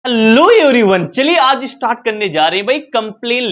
Hello everyone, चलिए आज start करने जा रहे हैं भाई कंप्लेंट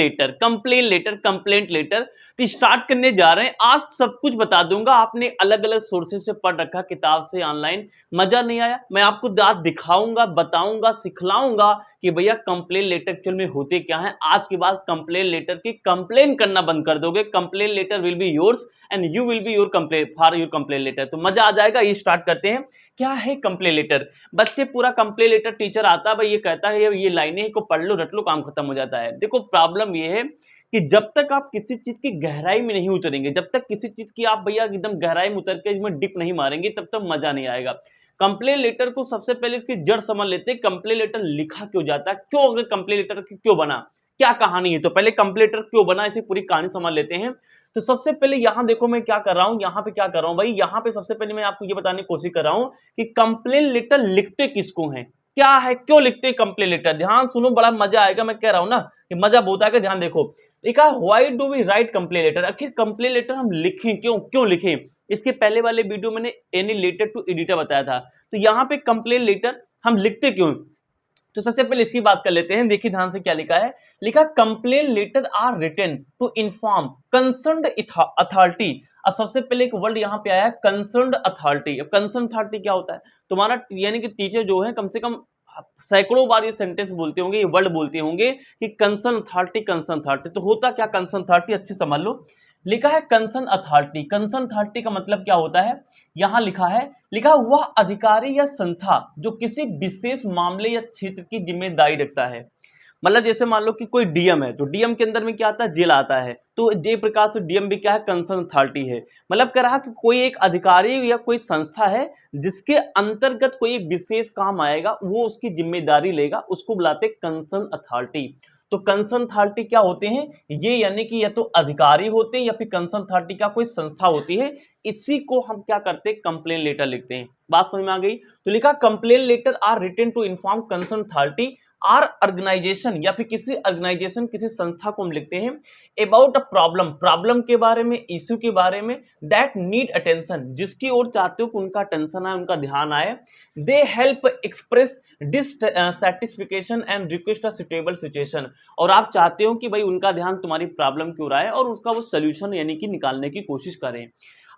लेटर तो स्टार्ट करने जा रहे हैं। आज सब कुछ बता दूंगा। आपने अलग अलग सोर्सेज से पढ़ रखा, किताब से, ऑनलाइन, मजा नहीं आया। मैं आपको आज दिखाऊंगा, बताऊंगा, सिखलाऊंगा कि भैया कंप्लेंट लेटर एक्चुअल में होते क्या है। आज के बाद कंप्लेंट लेटर की कंप्लेन करना बंद कर दोगे। Complaint letter will be yours and you will be your complaint for your complaint letter. तो मजा आ जाएगा। ये स्टार्ट करते हैं। क्या है कंप्लेंट लेटर? बच्चे पूरा कंप्लेंट लेटर टीचर आता है भाई, ये कहता है ये लाइनें को पढ़ लो, रट लो, काम खत्म हो जाता है। देखो प्रॉब्लम ये है कि जब तक आप किसी चीज की गहराई में नहीं उतरेंगे, जब तक किसी चीज की आप भैया एकदम गहराई में उतर के इसमें डिप नहीं मारेंगे, तब तक मजा नहीं आएगा। कंप्लेंट लेटर को सबसे पहले इसकी जड़ समझ लेते हैं। कंप्लेंट लेटर लिखा क्यों जाता है, क्यों अगर कंप्लेंट लेटर क्यों बना, क्या कहानी है। तो पहले कंप्लेंट लेटर क्यों बना, इसे पूरी कहानी समझ लेते हैं। तो सबसे पहले यहां देखो मैं क्या कर रहा हूं, यहां पे क्या कर रहा हूं भाई, यहां पे सबसे पहले मैं आपको ये बताने की कोशिश कर रहा हूं कि कंप्लेंट लेटर लिखते किसको हैं, क्या है, क्यों लिखते हैं कंप्लेंट लेटर। ध्यान सुनो, बड़ा मजा आएगा। मैं कह रहा हूं ना कि मजा बहुत आएगा। ध्यान देखो, लिखा why do we write complaint letter. आखिर कंप्लेंट लेटर हम लिखें क्यों, क्यों लिखें। इसके पहले वाले वीडियो मैंने एनी लेटर टू एडिटर बताया था। तो यहाँ पे कंप्लेंट लेटर हम लिखते क्यों। तो सबसे पहले इसकी बात कर लेते हैं। देखिए ध्यान से क्या लिखा है। लिखा complaint letter are written to inform concerned authority. अब सबसे पहले एक वर्ड यहाँ पे आया है कंसर्न्ड अथॉरिटी। अब कंसर्न अथॉरिटी क्या होता है? तुम्हारा यानी कि टीचर जो है कम से कम सैकड़ों बार ये सेंटेंस बोलते होंगे, ये वर्ड बोलते होंगे कि कंसर्न अथॉरिटी, कंसर्न अथॉरिटी। तो होता क्या कंसर्न अथॉरिटी, अच्छे समझ लो। लिखा है कंसर्न अथॉरिटी। कंसर्न अथॉरिटी का मतलब क्या होता है, यहां लिखा है, लिखा वह अधिकारी या संस्था जो किसी विशेष मामले या क्षेत्र की जिम्मेदारी रखता है। मतलब जैसे मान लो कि कोई डीएम है, तो डीएम के अंदर में क्या आता है, जेल आता है। तो ये प्रकार से डीएम भी क्या है, कंसर्न अथॉरिटी है। मतलब कह रहा कि कोई एक अधिकारी या कोई संस्था है जिसके अंतर्गत कोई एक विशेष काम आएगा, वो उसकी जिम्मेदारी लेगा, उसको बुलाते कंसर्न अथॉरिटी। तो कंसर्न अथॉरिटी क्या होते हैं ये, यानी कि या तो अधिकारी होते हैं या फिर कंसर्न अथॉरिटी का कोई संस्था होती है। इसी को हम क्या करते हैं, कंप्लेंट लेटर लिखते हैं। बात समझ में आ गई। तो लिखा complaint letter are written to inform concern authority or organisation, या फिर किसी ऑर्गेनाइजेशन, किसी संस्था को हम लिखते हैं अबाउट अ प्रॉब्लम, प्रॉब्लम के बारे में, इश्यू के बारे में, दैट नीड अटेंशन, जिसकी ओर चाहते हो कि उनका अटेंशन आए, उनका ध्यान आए। They help express dissatisfaction and request a suitable situation, और आप चाहते हो कि भाई उनका ध्यान तुम्हारी प्रॉब्लम की ओर आए और उसका वो सोल्यूशन यानी कि निकालने की कोशिश करें।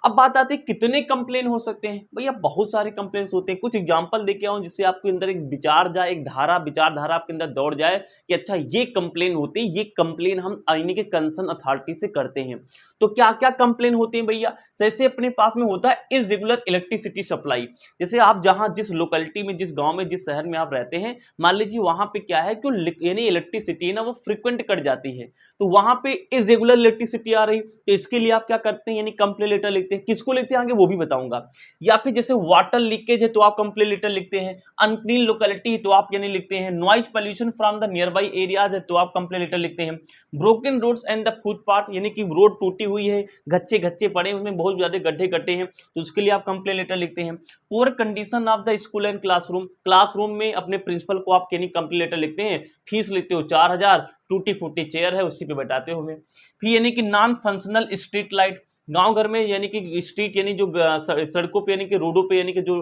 अब बात आती है कितने कंप्लेन हो सकते हैं। भैया बहुत सारे कंप्लेन होते हैं। कुछ एग्जांपल देके आऊं जिससे आपके अंदर एक विचार जाए, एक धारा, विचारधारा आपके अंदर दौड़ जाए कि अच्छा ये कंप्लेन होती है, ये कंप्लेन हम यानी कि कंसर्न अथॉरिटी से करते हैं। तो क्या क्या कंप्लेन होते हैं भैया, जैसे अपने पास में होता है इरेगुलर इलेक्ट्रिसिटी सप्लाई। जैसे आप जहां जिस लोकेलिटी में, जिस गांव में, जिस शहर में आप रहते हैं, मान लीजिए वहां पे क्या है कि यानी इलेक्ट्रिसिटी है ना, वो फ्रिक्वेंट कट जाती है। तो वहां पे इरेगुलर इलेक्ट्रिसिटी आ रही, तो इसके लिए आप क्या करते हैं, यानी कंप्लेंट लेटर लिखते हैं। किसको लिखते हैं आगे वो भी बताऊंगा। या फिर जैसे वाटर लीकेज है तो आप कंप्लेंट लेटर लिखते हैं। अनक्लीन लोकेलिटी तो आप यानी लिखते हैं। Noise pollution from the nearby areas है तो आप कंप्लेंट लेटर लिखते हैं। Broken roads and the footpath, यानी कि रोड टूटी हुई है, गच्चे गच्चे पड़े, उसमें बहुत ज्यादा गड्ढे गड्ढे हैं, तो उसके लिए आप कंप्लेंट लेटर लिखते हैं। Poor condition of the school and classroom, classroom में अपने प्रिंसिपल को आप यानी कंप्लेंट लेटर लिखते हैं। फीस लेते हो 4000, टूटी फूटी चेयर है उसी पे बैठाते हो हमें। फिर यानी कि नॉन फंक्शनल स्ट्रीट लाइट, गांव घर में यानी कि स्ट्रीट यानी जो सड़कों पे यानी कि रोडों पे यानी कि जो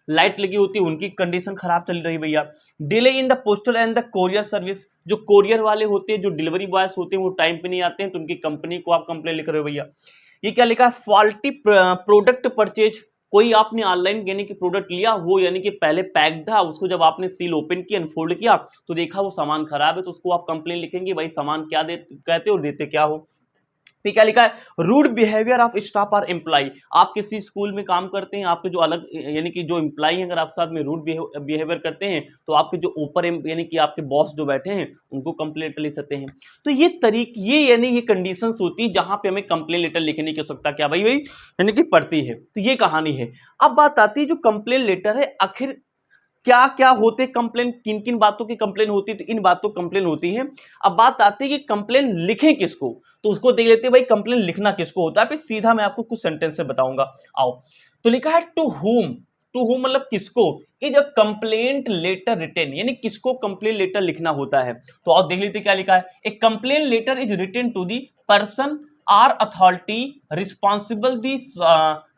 लाइट लगी होती है उनकी कंडीशन खराब चल रही भैया। Delay in the postal and the courier service, जो कोरियर वाले होते हैं, जो डिलीवरी बॉयज होते हैं, वो टाइम पे नहीं आते हैं, तो उनकी कंपनी को आप कंप्लेंट लिख रहे हो भैया। ये क्या लिखा है, फॉल्टी प्रोडक्ट परचेज, कोई आपने ऑनलाइन यानी कि प्रोडक्ट लिया, वो यानी कि पहले पैक था, उसको जब आपने सील ओपन किया, अनफोल्ड किया, तो देखा वो सामान खराब है, तो उसको आप कंप्लेंट लिखेंगे भाई सामान क्या दे कहते हो, देते क्या हो। फिर क्या लिखा है, रूड बिहेवियर ऑफ स्टाफ और एम्प्लॉय, आप किसी स्कूल में काम करते हैं, आपके जो अलग यानी कि जो एम्प्लॉय हैं, अगर आप साथ में रूड बिहेवियर करते हैं तो आपके जो ऊपर यानी कि आपके बॉस जो बैठे हैं उनको कंप्लेंट लिख सकते हैं। तो ये यानी ये कंडीशंस होती है जहां पे हमें कंप्लेंट लेटर लिखने की आवश्यकता क्या भाई यानी कि पड़ती है। तो ये कहानी है। अब बात आती है जो कंप्लेंट लेटर है, आखिर क्या क्या होते कंप्लेन, किन किन बातों की कंप्लेन होती है, तो इन बातों कंप्लेन होती है। अब बात आती है कि कंप्लेन लिखें किसको, तो उसको देख लेते हैं भाई कंप्लेन लिखना किसको होता है। फिर सीधा मैं आपको कुछ सेंटेंस से बताऊंगा। आओ, तो लिखा है टू हुम, टू हुम मतलब किसको, is a complaint letter written, यानी किसको कंप्लेन लेटर लिखना होता है। तो आप देख लेते क्या लिखा है, a complain letter is written to the person or authority responsible the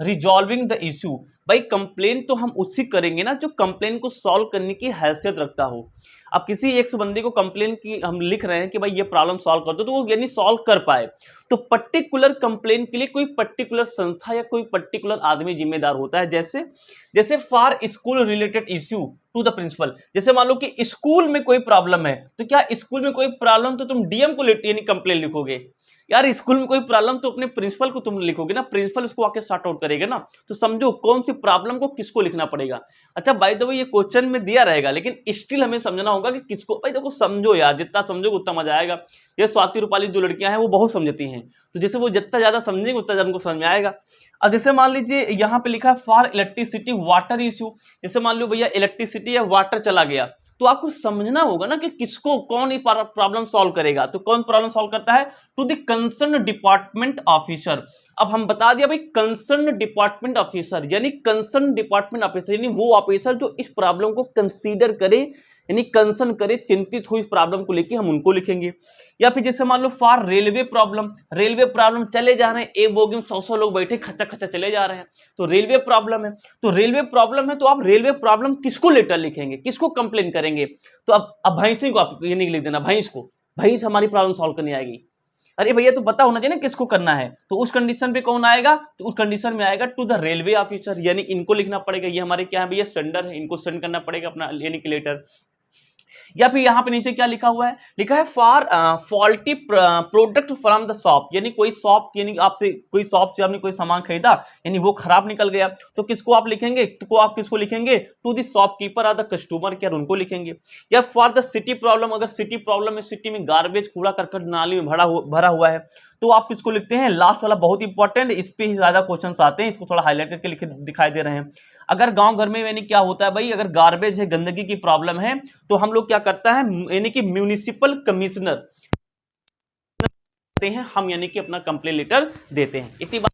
resolving the issue. भाई कंप्लेन तो हम उससे करेंगे ना जो कंप्लेन को सॉल्व करने की हैसियत रखता हो। अब किसी एक बंदे को कंप्लेन की हम लिख रहे हैं कि भाई ये प्रॉब्लम सॉल्व कर दो, तो वो यानी सॉल्व कर पाए। तो पर्टिकुलर कंप्लेन के लिए कोई पर्टिकुलर संस्था या कोई पर्टिकुलर आदमी जिम्मेदार होता है। जैसे जैसे for school related issue to the principal, जैसे मान लो कि स्कूल में कोई प्रॉब्लम है, तो क्या स्कूल में कोई प्रॉब्लम तो तुम डीएम को यानी कंप्लेन लिखोगे? यार स्कूल में कोई प्रॉब्लम तो अपने प्रिंसिपल को तुम लिखोगे ना, प्रिंसिपल उसको आके सॉर्ट आउट करेगा ना। तो समझो कौन सी प्रॉब्लम को किसको लिखना पड़ेगा। अच्छा बाय द वे ये क्वेश्चन में दिया रहेगा, लेकिन स्टिल हमें समझना होगा कि किसको। भाई देखो समझो यार, जितना समझोगे उतना मजा आएगा। ये स्वाति रूपाली जो लड़कियां हैं वो बहुत समझती हैं, तो जैसे वो जितना ज्यादा समझेंगे उतना ज्यादा उनको समझ में आएगा। अब जैसे मान लीजिए यहाँ पे लिखा है फॉर इलेक्ट्रिसिटी वाटर इश्यू, जैसे मान लो भैया इलेक्ट्रिसिटी या वाटर चला गया, तो आपको समझना होगा ना कि किसको कौन ये प्रॉब्लम सॉल्व करेगा। तो कौन प्रॉब्लम सॉल्व करता है? To the concern department officer. अब हम बता दिया भाई कंसर्न डिपार्टमेंट ऑफिसर, यानी कंसर्न डिपार्टमेंट ऑफिसर यानी वो ऑफिसर जो इस प्रॉब्लम को कंसीडर करे, यानी कंसर्न करे, चिंतित हो इस प्रॉब्लम को लेके, हम उनको लिखेंगे। या फिर जैसे मान लो for railway problem, railway problem चले जा रहे हैं, एक बोगी में 100 लोग बैठे खच्चा खच्चा चले जा रहे हैं, तो रेलवे प्रॉब्लम है। तो रेलवे प्रॉब्लम है तो आप रेलवे प्रॉब्लम किसको लेटर लिखेंगे, किसको कंप्लेन करेंगे? तो अब भैंस को आप ये नहीं लिख देना, भैंस को, भैंस हमारी प्रॉब्लम सॉल्व करने आएगी। अरे भैया तो पता होना चाहिए ना किसको करना है। तो उस कंडीशन पे कौन आएगा? तो उस कंडीशन में आएगा टू द रेलवे ऑफिसर, यानी इनको लिखना पड़ेगा। ये हमारे क्या है भैया? सेंडर है, इनको सेंड करना पड़ेगा अपना यानी कि लेटर। या फिर यहाँ पे नीचे क्या लिखा हुआ है? लिखा है for faulty product from the shop, यानी कोई शॉप, यानी आपसे कोई शॉप से आपने कोई सामान खरीदा, यानी वो खराब निकल गया, तो किसको आप लिखेंगे? तो आप किसको लिखेंगे? टू द शॉपकीपर और द कस्टमर केयर, उनको लिखेंगे। या फॉर द सिटी प्रॉब्लम, अगर सिटी प्रॉब्लम है, सिटी में गार्बेज कूड़ा करकट नाली में भरा हुआ है, तो आप किसको लिखते हैं? लास्ट वाला बहुत इंपॉर्टेंट, इस पे ही ज्यादा क्वेश्चंस आते हैं, इसको थोड़ा हाईलाइट करके लिखे दिखाई दे रहे हैं। अगर गांव घर में यानी क्या होता है भाई, अगर गार्बेज है, गंदगी की प्रॉब्लम है, तो हम लोग क्या करता है, यानी कि म्यूनिसिपल कमिश्नर हैं हम, यानी कि अपना कंप्लेन लेटर देते हैं। इतनी बात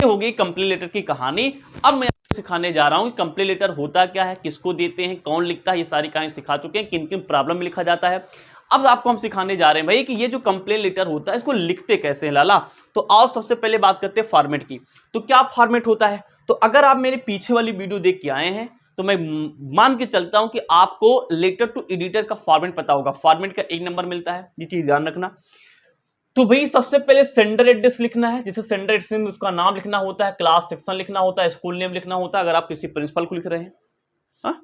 होगी कंप्लेन लेटर की कहानी। अब मैं आपको सिखाने जा रहा हूं कि कंप्लेन लेटर होता क्या है, किसको देते हैं, कौन लिखता है, ये सारी कहानी सिखा चुके हैं, किन किन प्रॉब्लम में लिखा जाता है। अब आपको हम सिखाने जा रहे हैं भाई कि ये जो कंप्लेन लेटर होता है इसको लिखते कैसे हैं लाला। तो आओ सबसे पहले बात करते हैं फॉर्मेट की। तो क्या फॉर्मेट होता है? तो अगर आप मेरे पीछे वाली वीडियो देख के आए हैं तो मैं मान के चलता हूं कि आपको लेटर टू एडिटर का फॉर्मेट पता होगा। फॉर्मेट का 1 नंबर मिलता है, ये चीज ध्यान रखना। तो भाई सबसे पहले सेंडर एड्रेस लिखना है, जैसे सेंडर एड्रेस में उसका नाम लिखना होता है, क्लास सेक्शन लिखना होता है, स्कूल नेम लिखना होता है, अगर आप किसी प्रिंसिपल को लिख रहे हैं। हाँ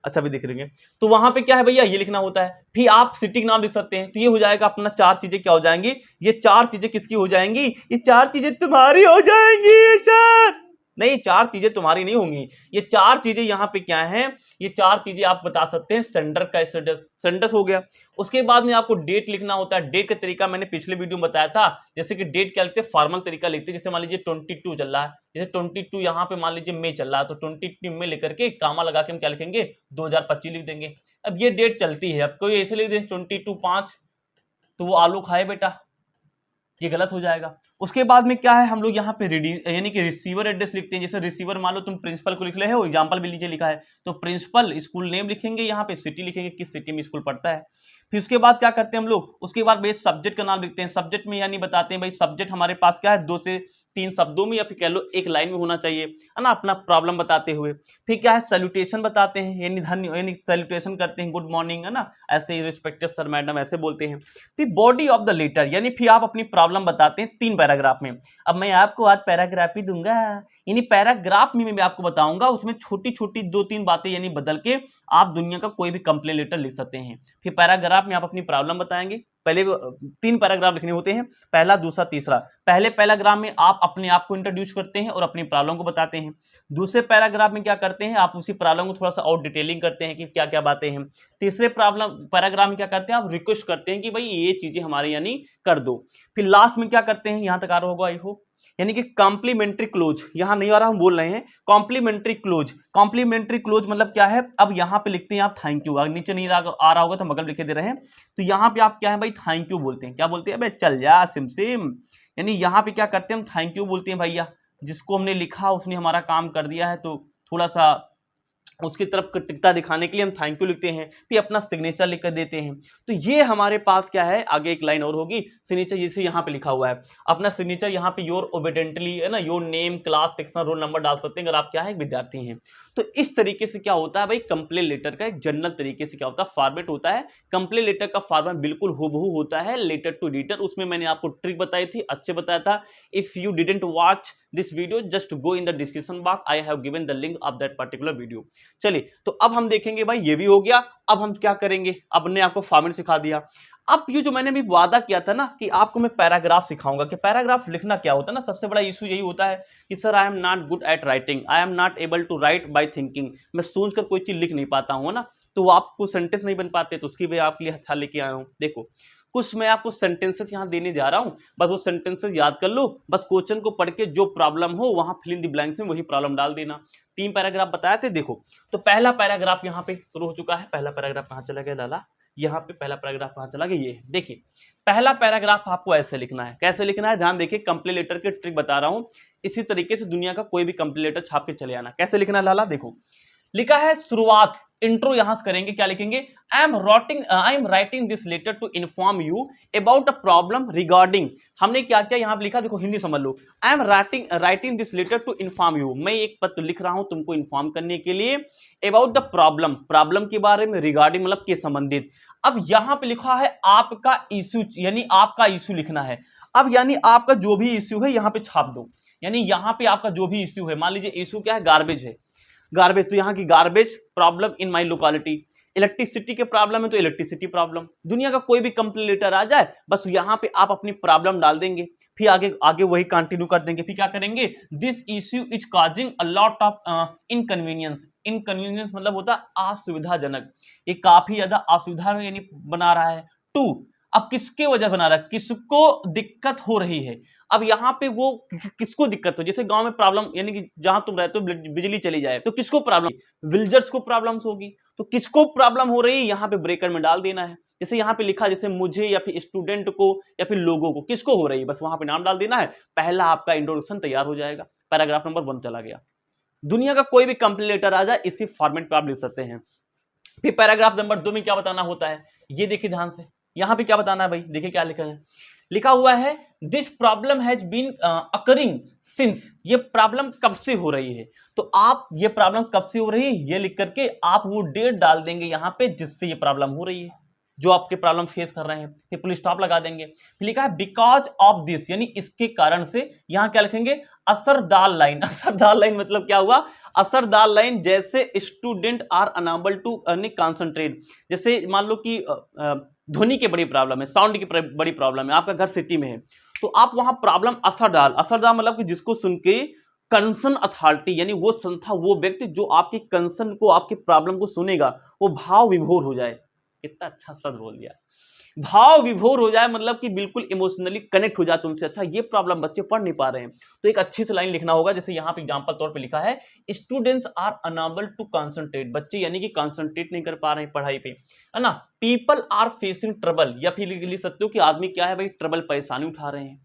अच्छा भी दिख रही है, तो वहां पे क्या है भैया, ये लिखना होता है। फिर आप सिटी का नाम लिख सकते हैं, तो ये हो जाएगा अपना 4 चीजें क्या हो जाएंगी, ये 4 चीजें किसकी हो जाएंगी? ये 4 चीजें तुम्हारी हो जाएंगी। 4 नहीं, 4 चीजें तुम्हारी नहीं होंगी, ये 4 चीजें यहाँ पे क्या है, ये 4 चीजें आप बता सकते हैं। सेंडर का सेंडर हो गया। उसके बाद में आपको डेट लिखना होता है। डेट का तरीका मैंने पिछले वीडियो में बताया था, जैसे कि डेट क्या लिखते हैं, फॉर्मल तरीका लिखते हैं। जैसे मान लीजिए 22 चल रहा है, जैसे 22 यहाँ पे मान लीजिए मई चल रहा है, तो 22 में लेकर के कामा लगा के हम क्या लिखेंगे, 2025 लिख देंगे। अब ये डेट चलती है, अब कोई ऐसे लिख दे 22/5, तो वो आलू खाए बेटा, ये गलत हो जाएगा। उसके बाद में क्या है, हम लोग यहाँ पे यानी कि रिसीवर एड्रेस लिखते हैं। जैसे रिसीवर मान लो तुम प्रिंसिपल को लिख रहे हो, एग्जांपल भी नीचे लिखा है, तो प्रिंसिपल, स्कूल नेम लिखेंगे, यहाँ पे सिटी लिखेंगे, किस सिटी में स्कूल पढ़ता है। फिर उसके बाद क्या करते हैं हम लोग, उसके बाद भाई सब्जेक्ट का नाम लिखते हैं। सब्जेक्ट में यानी बताते हैं भाई सब्जेक्ट हमारे पास क्या है, 2 से 3 शब्दों में या फिर कह लो 1 लाइन में होना चाहिए, है ना, अपना प्रॉब्लम बताते हुए। फिर क्या है, सैल्यूटेशन बताते हैं, यानी धन्य, यानी सैल्यूटेशन करते हैं, गुड मॉर्निंग, है ना, ऐसे ही रिस्पेक्टेड सर मैडम ऐसे बोलते हैं। फिर बॉडी ऑफ द लेटर, यानी फिर आप अपनी प्रॉब्लम बताते हैं 3 पैराग्राफ में। अब मैं आपको आज पैराग्राफ ही दूंगा, यानी पैराग्राफ में मैं आपको बताऊंगा, उसमें छोटी छोटी 2-3 बातें यानी बदल के आप दुनिया का कोई भी कंप्लेन लेटर लिख सकते हैं। फिर पैराग्राफ में आप अपनी प्रॉब्लम बताएंगे। पहले 3 पैराग्राफ लिखने होते हैं, पहला, दूसरा, तीसरा। पहले पैराग्राफ में आप अपने आप को इंट्रोड्यूस करते हैं और अपनी प्रॉब्लम को बताते हैं। दूसरे पैराग्राफ में क्या करते हैं, आप उसी प्रॉब्लम को थोड़ा सा और डिटेलिंग करते हैं कि क्या क्या बातें हैं। तीसरे पैराग्राफ में क्या करते हैं, आप रिक्वेस्ट करते हैं कि भाई ये चीजें हमारे यानी कर दो। फिर लास्ट में क्या करते हैं, यहां तक आ रहा होगा आई होप, यानी कि कॉम्प्लीमेंट्री क्लोज, यहां नहीं आ रहा, हम बोल रहे हैं कॉम्प्लीमेंट्री क्लोज। कॉम्प्लीमेंट्री क्लोज मतलब क्या है, अब यहां पे लिखते हैं आप थैंक यू, अगर नीचे नहीं आ रहा होगा तो हम बगल लिखे दे रहे हैं, तो यहां पे आप क्या है भाई, थैंक यू बोलते हैं। क्या बोलते हैं भाई, चल जा सिम सिम, यानी यहां पे क्या करते हैं, हम थैंक यू बोलते हैं। भैया जिसको हमने लिखा उसने हमारा काम कर दिया है, तो थोड़ा सा उसकी तरफ कृतज्ञता दिखाने के लिए हम थैंक यू लिखते हैं, फिर अपना सिग्नेचर लिख कर देते हैं। तो ये हमारे पास क्या है, आगे एक लाइन और होगी सिग्नेचर, जैसे यहाँ पे लिखा हुआ है अपना सिग्नेचर, यहाँ पे योर ओबीडेंटली है ना, your name, class, section, roll number डाल सकते हैं अगर आप क्या है विद्यार्थी हैं। तो इस तरीके से क्या होता है भाई, कंप्लेन लेटर का एक जनरल तरीके से क्या होता है फॉर्मेट होता है। कंप्लेन लेटर का फॉर्मेट बिल्कुल हूबहू होता है लेटर टू एडिटर। उसमें मैंने आपको ट्रिक बताई थी, अच्छे बताया था। If you didn't watch this video just go in the description box, I have given the link of that particular video. चलिए तो अब हम देखेंगे भाई, ये भी हो गया। अब हम क्या करेंगे, अब ने आपको फॉर्मेट सिखा दिया। अब ये जो मैंने भी वादा किया था ना कि आपको मैं पैराग्राफ सिखाऊंगा, कि पैराग्राफ लिखना क्या होता है ना, सबसे बड़ा इशू यही होता है कि sir I am not good at writing, I am not able to write by thinking, मैं सोचकर कोई चीज लिख नहीं पाता हूँ ना, तो वो आपको सेंटेंस नहीं बन पाते, तो उसकी भी आपके लिए हथियार लेके आया हूँ। देखो कुछ मैं आपको सेंटेंसेस यहाँ देने जा रहा हूँ, बस वो सेंटेंसेस याद कर लो, बस क्वेश्चन को पढ़ के जो प्रॉब्लम हो वहां फिल इन द ब्लैंक्स में वही प्रॉब्लम डाल देना। 3 पैराग्राफ बताए थे। देखो तो पहला पैराग्राफ यहाँ पे शुरू हो चुका है। पहला पैराग्राफ कहाँ चला गया लाला, यहाँ पे पहला पैराग्राफ कहाँ चला गया, ये देखिए पहला पैराग्राफ आपको ऐसे लिखना है। कैसे लिखना है, ध्यान देखिए, कंप्लेन लेटर की ट्रिक बता रहा हूँ, इसी तरीके से दुनिया का कोई भी कंप्लेन लेटर छाप के चले आना। कैसे लिखना है लाला, देखो लिखा है शुरुआत, इंट्रो यहां से करेंगे, क्या लिखेंगे, I am writing this letter to inform you about a problem regarding. हमने क्या क्या यहाँ पे लिखा, देखो हिंदी समझ लो, I am writing this letter to inform you, मैं एक पत्र लिख रहा हूं तुमको इन्फॉर्म करने के लिए, अबाउट द प्रॉब्लम, प्रॉब्लम के बारे में, रिगार्डिंग मतलब के संबंधित। अब यहाँ पे लिखा है आपका इश्यू, यानी आपका इश्यू लिखना है। अब यानी आपका जो भी इश्यू है यहाँ पे छाप दो, यानी यहाँ पे आपका जो भी इश्यू है, मान लीजिए इश्यू क्या है, गार्बेज है, गार्बेज, तो यहाँ की garbage problem in my locality. Electricity के प्रॉब्लम है तो इलेक्ट्रिसिटी प्रॉब्लम। दुनिया का कोई भी कंप्लेन लेटर आ जाए बस यहाँ पे आप अपनी प्रॉब्लम डाल देंगे, फिर आगे आगे वही कंटिन्यू कर देंगे। फिर क्या करेंगे, this issue is causing a lot of inconvenience. Inconvenience मतलब होता है असुविधाजनक, ये काफी ज्यादा असुविधा यानी बना रहा है। टू, अब किसके वजह बना रहा है, किसको दिक्कत हो रही है। अब यहाँ पे वो किसको दिक्कत हो, जैसे गांव में प्रॉब्लम, यानी कि जहां तुम रहते हो बिजली चली जाए तो किसको प्रॉब्लम, विलेजर्स को प्रॉब्लम्स होगी, तो किसको प्रॉब्लम हो रही है यहाँ पे ब्रेकर में डाल देना है। जैसे यहाँ पे लिखा, जैसे मुझे या फिर स्टूडेंट को या फिर लोगों को, किसको हो रही है, बस वहां पे नाम डाल देना है। पहला आपका इंट्रोडक्शन तैयार हो जाएगा, पैराग्राफ नंबर 1 चला गया। दुनिया का कोई भी कंप्लेन लेटर आ जाए इसी फॉर्मेट पे आप लिख सकते हैं। फिर पैराग्राफ नंबर 2 में क्या बताना होता है, ये देखिए ध्यान से, यहाँ पे क्या बताना है भाई, देखिए क्या लिखा है, लिखा हुआ है this problem has been occurring since, ये प्रॉब्लम कब से हो रही है। तो आप ये प्रॉब्लम कब से हो रही है ये लिख करके आप वो डेट डाल देंगे यहाँ पे जिससे ये प्रॉब्लम हो रही है, जो आपके प्रॉब्लम फेस कर रहे हैं। फिर पुलिस स्टॉप लगा देंगे। फिर लिखा है बिकॉज ऑफ दिस, यानी इसके कारण से, यहाँ क्या लिखेंगे, असरदार लाइन। असरदार लाइन मतलब क्या हुआ, असरदार लाइन जैसे student are unable to concentrate, जैसे मान लो कि ध्वनि की बड़ी प्रॉब्लम है, साउंड की बड़ी प्रॉब्लम है, आपका घर सिटी में है, तो आप वहां प्रॉब्लम असरदार, असरदार मतलब कि जिसको सुन के कंसर्न अथॉरिटी, यानी वो संस्था, वो व्यक्ति जो आपके कंसर्न को, आपके प्रॉब्लम को सुनेगा, वो भाव विभोर हो जाए। कितना अच्छा शब्द बोल दिया, भाव विभोर हो जाए, मतलब कि बिल्कुल इमोशनली कनेक्ट हो जाए तुमसे। अच्छा ये प्रॉब्लम बच्चे पढ़ नहीं पा रहे हैं, तो एक अच्छी सी लाइन लिखना होगा, जैसे यहाँ पे एग्जांपल तौर पे लिखा है students are unable to concentrate, बच्चे यानी कि कंसंट्रेट नहीं कर पा रहे हैं पढ़ाई पे, है ना। पीपल आर फेसिंग ट्रबल, या फिर लिख सकते हो कि आदमी क्या है भाई, ट्रबल, परेशानी उठा रहे हैं।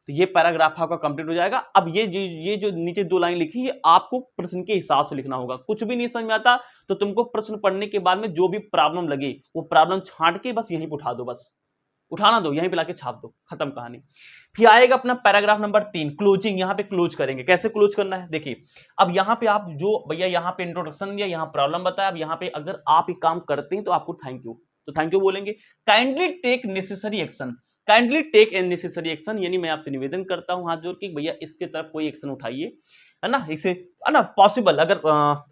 तो ये पैराग्राफ आपका कंप्लीट हो जाएगा। अब ये जो नीचे 2 लाइन लिखी है आपको प्रश्न के हिसाब से लिखना होगा। कुछ भी नहीं समझ में आता तो तुमको प्रश्न पढ़ने के बाद में जो भी प्रॉब्लम लगे वो प्रॉब्लम छांट के बस यहीं पे उठा दो, बस उठाना दो, यहीं पे लाके छाप दो, खत्म कहानी। फिर आएगा अपना पैराग्राफ नंबर 3, क्लोजिंग। यहाँ पे क्लोज करेंगे, कैसे क्लोज करना है देखिए। अब यहाँ पे आप जो भैया यहाँ पे इंट्रोडक्शन दिया, यहाँ प्रॉब्लम बताया, अब यहाँ पे अगर आप एक काम करते हैं तो आपको थैंक यू, तो थैंक यू बोलेंगे। Kindly take necessary action, kindly take an necessary action, यानी मैं आपसे निवेदन करता हूं हाथ जोड़ के भैया इसके तरफ कोई एक्शन उठाइए, है ना, इसे, है ना, पॉसिबल, अगर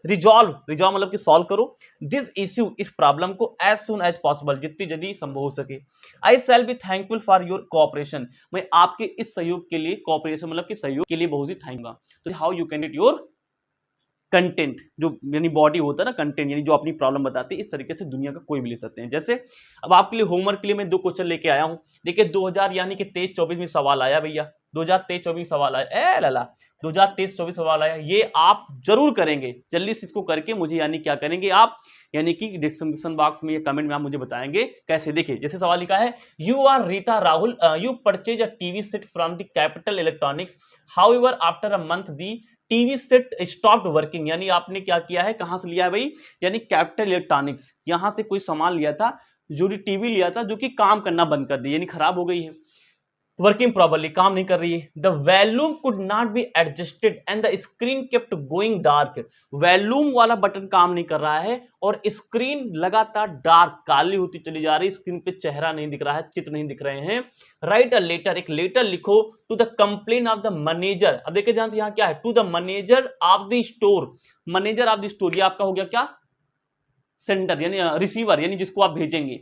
रिजॉल्व मतलब कि सॉल्व करो दिस इश्यू, इस प्रॉब्लम को एज सुन एज पॉसिबल, जितनी जल्दी संभव हो सके। I shall be thankful for your cooperation, मैं आपके इस सहयोग के लिए, कोऑपरेशन मतलब कि सहयोग के लिए बहुत ही थैंक, तो how you can get your content, जो यानी बॉडी होता है ना, कंटेंट यानी जो अपनी प्रॉब्लम बताती है, इस तरीके से दुनिया का कोई भी ले सकते हैं। जैसे अब आपके लिए होमवर्क के लिए मैं 2 क्वेश्चन लेके आया हूं, देखिए 2000 यानी कि 23-24 में सवाल आया भैया, 2023-24 सवाल आया, ए लाला 2023-24 सवाल आया, ये आप जरूर करेंगे, जल्दी से इसको करके मुझे यानी क्या करेंगे आप, यानी कि डिस्क्रिप्शन बॉक्स में या कमेंट में आप मुझे बताएंगे कैसे। देखिए जैसे सवाल लिखा है, you are Rita Rahul, you purchase a TV set from the Capital Electronics, however after a month the TV set stopped working, यानी आपने क्या किया है, कहां से लिया है भाई, यानी कैपिटल इलेक्ट्रॉनिक्स, यहां से कोई सामान लिया था, जो टीवी लिया था, जो कि काम करना बंद कर दी, यानी खराब हो गई है, वर्किंग प्रॉपर्ली, काम नहीं कर रही है। The volume could not be adjusted and the screen kept going dark, volume वाला बटन काम नहीं कर रहा है और स्क्रीन लगातार डार्क, काली होती चली जा रही, स्क्रीन पे चेहरा नहीं दिख रहा है, चित्र नहीं दिख रहे हैं। राइट अ लेटर, एक लेटर लिखो to the complain of the manager. अब देखिए ध्यान से, यहाँ क्या है, to the manager of the store, manager of the store, ये आपका हो गया क्या, सेंडर यानी रिसीवर, यानी जिसको आप भेजेंगे,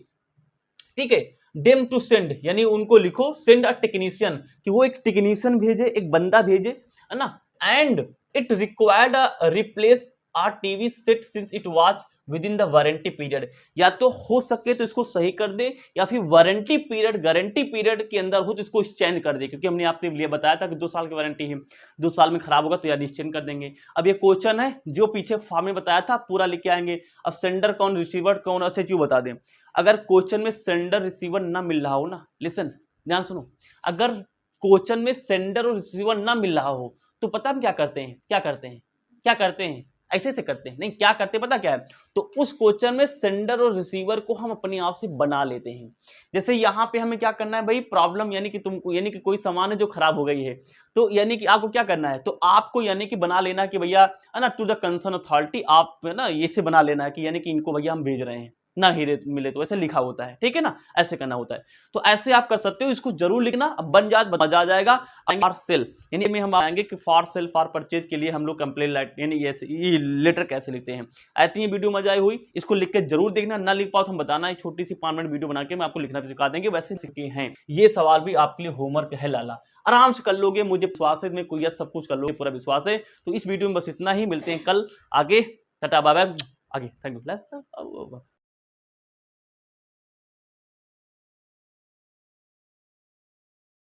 ठीक है। डेम टू सेंड, यानी उनको लिखो सेंड अ टेक्नीशियन, कि वो एक टेक्नीशियन भेजे, एक बंदा भेजे, है ना। And it required a replace our TV set since it was within the warranty period, या तो हो सके तो इसको सही कर दे, या फिर वारंटी पीरियड, गारंटी पीरियड के अंदर हो तो इसको एक्सचेंज कर दे, क्योंकि हमने आपके लिए बताया था कि 2 साल की वारंटी है, 2 साल में खराब होगा तो यार एक्सचेंज कर देंगे। अब ये क्वेश्चन है जो पीछे फॉर्म में बताया था, पूरा लिख के आएंगे। अब सेंडर कौन, रिसीवर कौन, अच्छा चीज बता दें। अगर क्वेश्चन में सेंडर रिसीवर ना मिल रहा हो ना, लिसन ध्यान सुनो, अगर क्वेश्चन में सेंडर और रिसीवर ना मिल रहा हो तो पता हम क्या करते हैं, क्या करते हैं, ऐसे से करते हैं, नहीं क्या करते हैं पता क्या है, तो उस क्वेश्चन में सेंडर और रिसीवर को हम अपने आप से बना लेते हैं। जैसे यहाँ पे हमें क्या करना है भाई, प्रॉब्लम यानी कि तुमको, यानी कि कोई सामान है जो खराब हो गई है, तो यानी कि आपको क्या करना है, तो आपको यानी कि बना लेना कि भैया, है ना, टू द कंसर्न अथॉरिटी, आप है ना ये से बना लेना है कि यानी कि इनको भैया हम भेज रहे हैं, ना हीरे मिले तो, ऐसे लिखा होता है, ठीक है ना, ऐसे करना होता है। तो ऐसे आप कर सकते हो, इसको जरूर लिखना, अब बन जाए मजा आ जाएगा। फॉर सेल, यानी में हम आएंगे कि फॉर सेल फॉर परचेज के लिए हम लोग कंप्लेन यानी ये लेटर कैसे लिखते हैं। आई थिंक ये वीडियो मजा आई हुई, इसको लिख के जरूर देखना, ना लिख पाओ तो हम बताना, एक छोटी सी 5 मिनट वीडियो बना के मैं आपको लिखना भी सिखा देंगे, वैसे सीखे हैं। ये सवाल भी आपके लिए होमवर्क है लाला, आराम से कर लोगे, मुझे विश्वास है, मैं कोई सब कुछ कर लोगे, पूरा विश्वास है। तो इस वीडियो में बस इतना ही, मिलते हैं कल आगे, टाटा बाय बाय, आगे, थैंक यू।